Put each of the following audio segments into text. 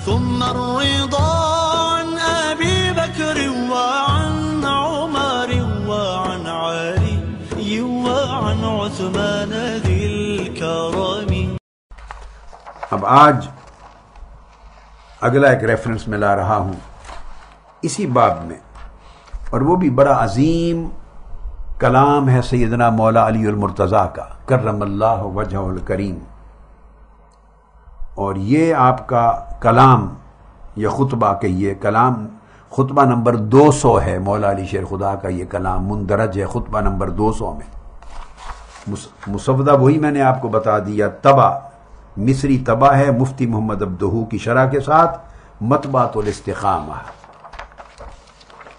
ثم الرضا عن أبي بكر وعن عمر وعن علي وعن عثمان ذي الكرم. اب آج اگلا ایک ریفرنس میں لا رہا ہوں اسی باب میں، اور وہ بھی بڑا عظیم کلام ہے سیدنا مولا علی المرتضیٰ کا کرم اللہ وجہہ الکریم. اور یہ آپ کا کلام، یہ خطبہ کہیے، کلام خطبہ نمبر 200 ہے. مولا علی شیر خدا کا یہ کلام مندرج ہے خطبہ نمبر 200 میں. مسودہ وہی میں نے آپ کو بتا دیا، طبع مصری طبع ہے مفتی محمد عبدہو کی شرح کے ساتھ، مطبعۃ الاستقامہ.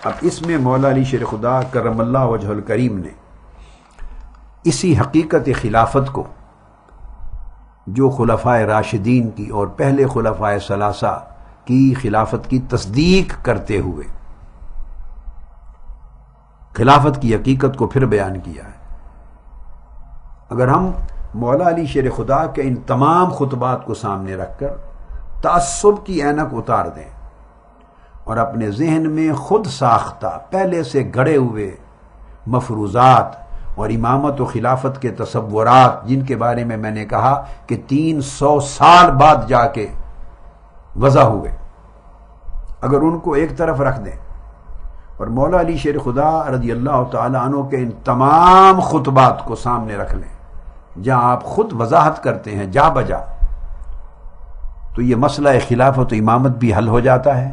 اب اس میں مولا علی شیر خدا کرم اللہ وجہ الکریم نے اسی حقیقت خلافت کو جو خلفائے راشدین کی اور پہلے خلفائے ثلاثہ کی خلافت کی تصدیق کرتے ہوئے خلافت کی حقیقت کو پھر بیان کیا ہے. اگر ہم مولا علی شیر خدا کے ان تمام خطبات کو سامنے رکھ کر تعصب کی اینک اتار دیں اور اپنے ذہن میں خود ساختہ پہلے سے گھڑے ہوئے مفروضات اور امامت و خلافت کے تصورات، جن کے بارے میں نے کہا کہ 300 سال بعد جا کے وضع ہوئے، اگر ان کو ایک طرف رکھ دیں اور مولا علی شیر خدا رضی اللہ تعالیٰ عنہ کے ان تمام خطبات کو سامنے رکھ لیں جہاں آپ خود وضاحت کرتے ہیں جا بجا، تو یہ مسئلہ خلافت و امامت بھی حل ہو جاتا ہے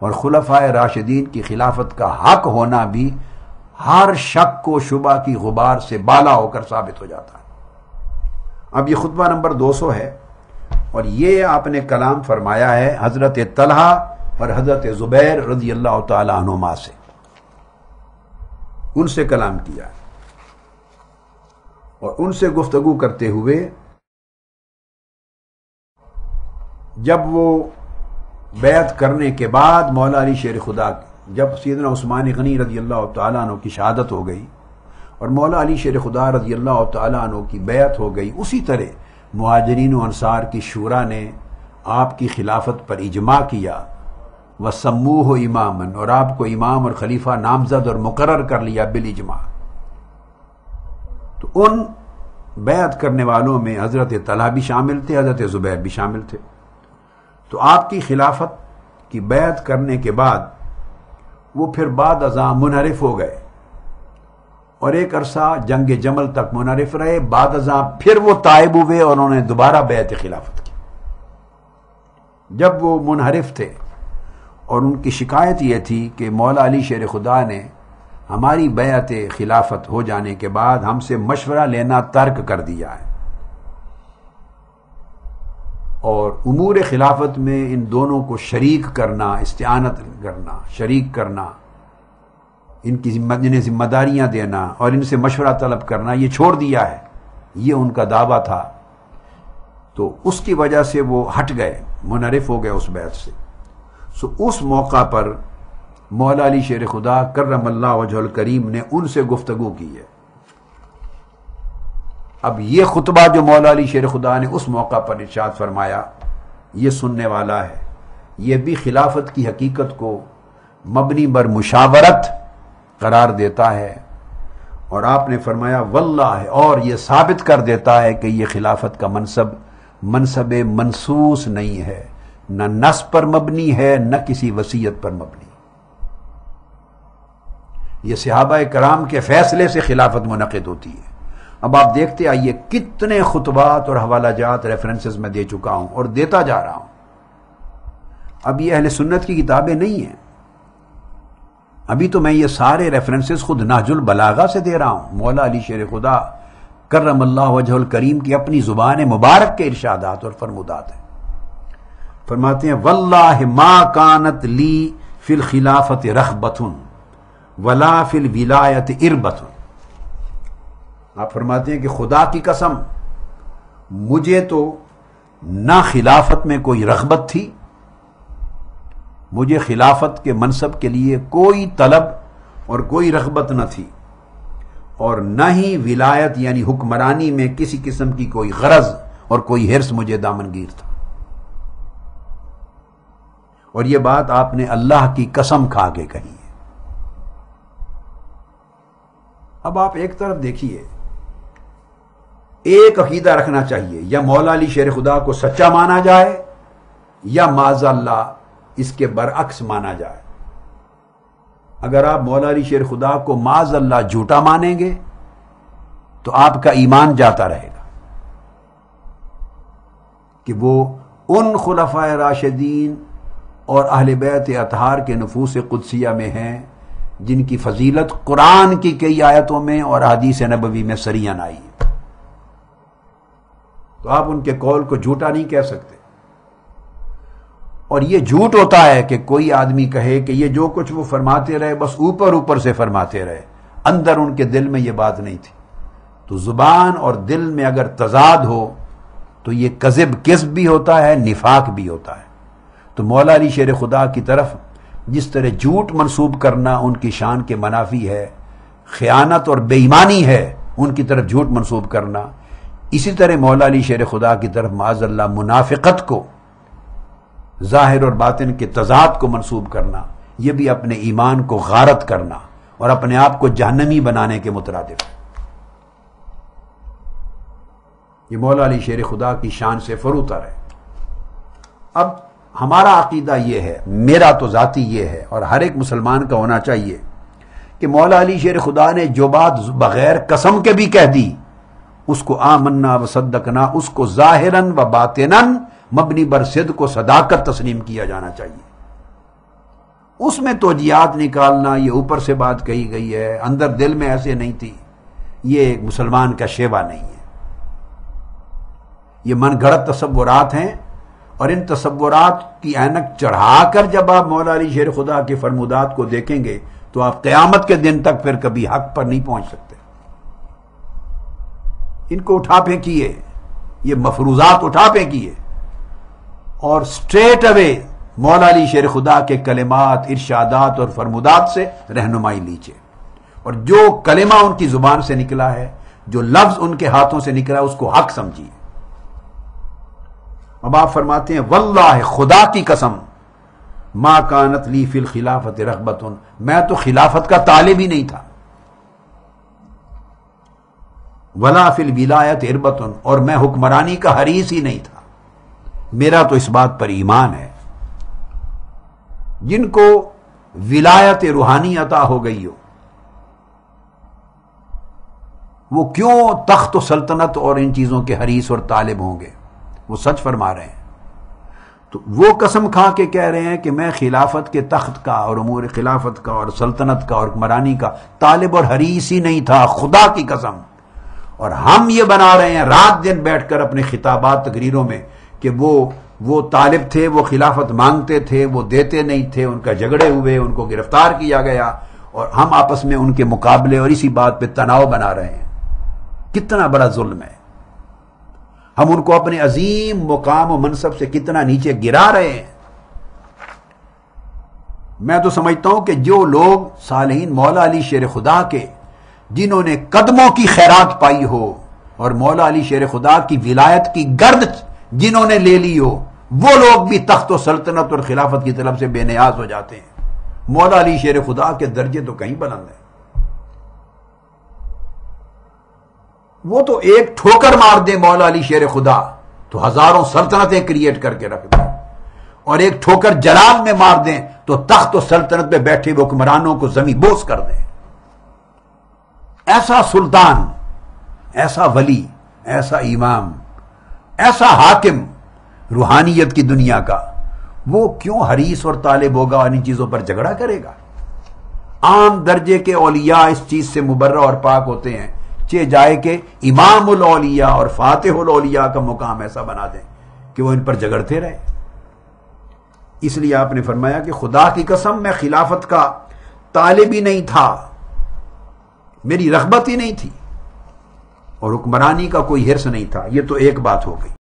اور خلفائے راشدین کی خلافت کا حق ہونا بھی ہر شک و شبہ کی غبار سے بالا ہو کر ثابت ہو جاتا ہے. اب یہ خطبہ نمبر 200 ہے اور یہ آپ نے کلام فرمایا ہے حضرت طلحہ اور حضرت زبیر رضی اللہ تعالی عنہما سے، ان سے کلام کیا اور ان سے گفتگو کرتے ہوئے جب وہ بیعت کرنے کے بعد مولا علی شیر خدا، جب سیدنا عثمان غنی رضی اللہ تعالیٰ عنہ کی شہادت ہو گئی اور مولا علی شیر خدا رضی اللہ تعالیٰ عنہ کی بیعت ہو گئی، اسی طرح مہاجرین و انصار کی شورا نے آپ کی خلافت پر اجماع کیا، وَسَمُّوهُ اماماً، اور آپ کو امام اور خلیفہ نامزد اور مقرر کر لیا بالاجماع. تو ان بیعت کرنے والوں میں حضرت طلحہ بھی شامل تھے، حضرت زبیر بھی شامل تھے. تو آپ کی خلافت کی بیعت کرنے کے بعد وہ پھر بعد ازاں منحرف ہو گئے اور ایک عرصہ جنگ جمل تک منحرف رہے. بعد ازاں پھر وہ تائب ہوئے اور انہوں نے دوبارہ بیعت خلافت کی. جب وہ منحرف تھے اور ان کی شکایت یہ تھی کہ مولا علی شیر خدا نے ہماری بیعت خلافت ہو جانے کے بعد ہم سے مشورہ لینا ترک کر دیا ہے اور امور خلافت میں ان دونوں کو شریک کرنا، استعانت کرنا، شریک کرنا، انہیں ذمہ داریاں دینا اور ان سے مشورہ طلب کرنا یہ چھوڑ دیا ہے، یہ ان کا دعویٰ تھا. تو اس کی وجہ سے وہ ہٹ گئے، منحرف ہو گئے اس بیعت سے. اس موقع پر مولا علی شیر خدا کرم اللہ وجہ الکریم نے ان سے گفتگو کی ہے. اب یہ خطبہ جو مولا علی شیر خدا نے اس موقع پر ارشاد فرمایا یہ سننے والا ہے، یہ بھی خلافت کی حقیقت کو مبنی بر مشاورت قرار دیتا ہے. اور آپ نے فرمایا واللہ، اور یہ ثابت کر دیتا ہے کہ یہ خلافت کا منصب منصوص نہیں ہے، نہ نص پر مبنی ہے نہ کسی وصیت پر مبنی. یہ صحابہ کرام کے فیصلے سے خلافت منعقد ہوتی ہے. اب آپ دیکھتے آئیے کتنے خطبات اور حوالہ جات ریفرنسز میں دے چکا ہوں اور دیتا جا رہا ہوں. اب یہ اہل سنت کی کتابیں نہیں ہیں، ابھی تو میں یہ سارے ریفرنسز خود نہج البلاغہ سے دے رہا ہوں. مولا علی شیر خدا کرم اللہ وجہ الکریم کی اپنی زبان مبارک کے ارشادات اور فرمودات ہیں. فرماتے ہیں واللہ ما کانت لی فی الخلافت رغبۃ ولا فی الولایت اربۃ. آپ فرماتے ہیں کہ خدا کی قسم مجھے تو نہ خلافت میں کوئی رغبت تھی، مجھے خلافت کے منصب کے لیے کوئی طلب اور کوئی رغبت نہ تھی، اور نہ ہی ولایت یعنی حکمرانی میں کسی قسم کی کوئی غرض اور کوئی حرص مجھے دامنگیر تھا. اور یہ بات آپ نے اللہ کی قسم کھا کے کہی ہے۔ اب آپ ایک طرف دیکھیے، ایک عقیدہ رکھنا چاہیے، یا مولا علی شیر خدا کو سچا مانا جائے یا معاذ اللہ اس کے برعکس مانا جائے۔ اگر آپ مولا علی شیر خدا کو معاذ اللہ جھوٹا مانیں گے تو آپ کا ایمان جاتا رہے گا کہ وہ ان خلفائے راشدین اور اہل بیت اطہار کے نفوس قدسیہ میں ہیں جن کی فضیلت قرآن کی کئی آیتوں میں اور حدیث نبوی میں صریحاً آئی ہے، تو آپ ان کے قول کو جھوٹا نہیں کہہ سکتے۔ اور یہ جھوٹ ہوتا ہے کہ کوئی آدمی کہے کہ یہ جو کچھ وہ فرماتے رہے بس اوپر اوپر سے فرماتے رہے، اندر ان کے دل میں یہ بات نہیں تھی۔ تو زبان اور دل میں اگر تضاد ہو تو یہ کذب بھی ہوتا ہے، نفاق بھی ہوتا ہے۔ تو مولا علی شیر خدا کی طرف جس طرح جھوٹ منسوب کرنا ان کی شان کے منافی ہے، خیانت اور بے ایمانی ہے ان کی طرف جھوٹ منسوب کرنا، اسی طرح مولا علی شیر خدا کی طرف معاذ اللہ منافقت کو، ظاہر اور باطن کے تضاد کو منسوب کرنا، یہ بھی اپنے ایمان کو غارت کرنا اور اپنے آپ کو جہنمی بنانے کے مترادف ہے۔ یہ مولا علی شیر خدا کی شان سے فروتر ہے۔ اب ہمارا عقیدہ یہ ہے، میرا تو ذاتی یہ ہے اور ہر ایک مسلمان کا ہونا چاہیے کہ مولا علی شیر خدا نے جو بات بغیر قسم کے بھی کہہ دی اس کو آمنا و صدقنا، اس کو ظاہراً و باطناً مبنی بر صدق و صداقت تسلیم کیا جانا چاہیے۔ اس میں توجیہات نکالنا، یہ اوپر سے بات کہی گئی ہے، اندر دل میں ایسے نہیں تھی، یہ ایک مسلمان کا شیوا نہیں ہے۔ یہ من گھڑت تصورات ہیں، اور ان تصورات کی اینک چڑھا کر جب آپ مولا علی شیر خدا کے فرمودات کو دیکھیں گے تو آپ قیامت کے دن تک پھر کبھی حق پر نہیں پہنچ سکتے۔ ان کو اٹھا پھینکیے، یہ مفروضات اٹھا پھینکیے اور سٹریٹ اوے مولا علی شیر خدا کے کلمات، ارشادات اور فرمودات سے رہنمائی لیجیے، اور جو کلمہ ان کی زبان سے نکلا ہے، جو لفظ ان کے ہاتھوں سے نکلا ہے، اس کو حق سمجھیے۔ اب آپ فرماتے ہیں واللہ، خدا کی قسم، ما کانت لی فی الخلافت رغبۃ، میں تو خلافت کا طالب ہی نہیں تھا، ولا فی الولایت اربۃ، اور میں حکمرانی کا حریص ہی نہیں تھا۔ میرا تو اس بات پر ایمان ہے جن کو ولایت روحانی عطا ہو گئی ہو وہ کیوں تخت و سلطنت اور ان چیزوں کے حریص اور طالب ہوں گے؟ وہ سچ فرما رہے ہیں۔ تو وہ قسم کھا کے کہہ رہے ہیں کہ میں خلافت کے تخت کا اور امور خلافت کا اور سلطنت کا اور حکمرانی کا طالب اور حریص ہی نہیں تھا، خدا کی قسم۔ اور ہم یہ بنا رہے ہیں رات دن بیٹھ کر اپنے خطابات تقریروں میں کہ وہ طالب تھے، وہ خلافت مانگتے تھے، وہ دیتے نہیں تھے، ان کا جھگڑے ہوئے، ان کو گرفتار کیا گیا، اور ہم آپس میں ان کے مقابلے اور اسی بات پہ تناؤ بنا رہے ہیں۔ کتنا بڑا ظلم ہے، ہم ان کو اپنے عظیم مقام و منصب سے کتنا نیچے گرا رہے ہیں۔ میں تو سمجھتا ہوں کہ جو لوگ صالحین مولا علی شیر خدا کے جنہوں نے قدموں کی خیرات پائی ہو اور مولا علی شیر خدا کی ولایت کی گرد جنہوں نے لے لی ہو، وہ لوگ بھی تخت و سلطنت اور خلافت کی طرف سے بے نیاز ہو جاتے ہیں۔ مولا علی شیر خدا کے درجے تو کہیں بلند ہیں۔ وہ تو ایک ٹھوکر مار دے مولا علی شیر خدا تو ہزاروں سلطنتیں کریٹ کر کے رکھ دیں، اور ایک ٹھوکر جلال میں مار دیں تو تخت و سلطنت پہ بیٹھے ہوئے حکمرانوں کو زمین بوس کر دیں۔ ایسا سلطان، ایسا ولی، ایسا امام، ایسا حاکم روحانیت کی دنیا کا، وہ کیوں حریص اور طالب ہوگا اور ان چیزوں پر جھگڑا کرے گا؟ عام درجے کے اولیاء اس چیز سے مبرہ اور پاک ہوتے ہیں، چہ جائے کہ امام الاولیاء اور فاتح الاولیاء کا مقام ایسا بنا دیں کہ وہ ان پر جھگڑتے رہے۔ اس لیے آپ نے فرمایا کہ خدا کی قسم میں خلافت کا طالب ہی نہیں تھا، میری رغبت ہی نہیں تھی، اور حکمرانی کا کوئی حرص نہیں تھا۔ یہ تو ایک بات ہو گئی۔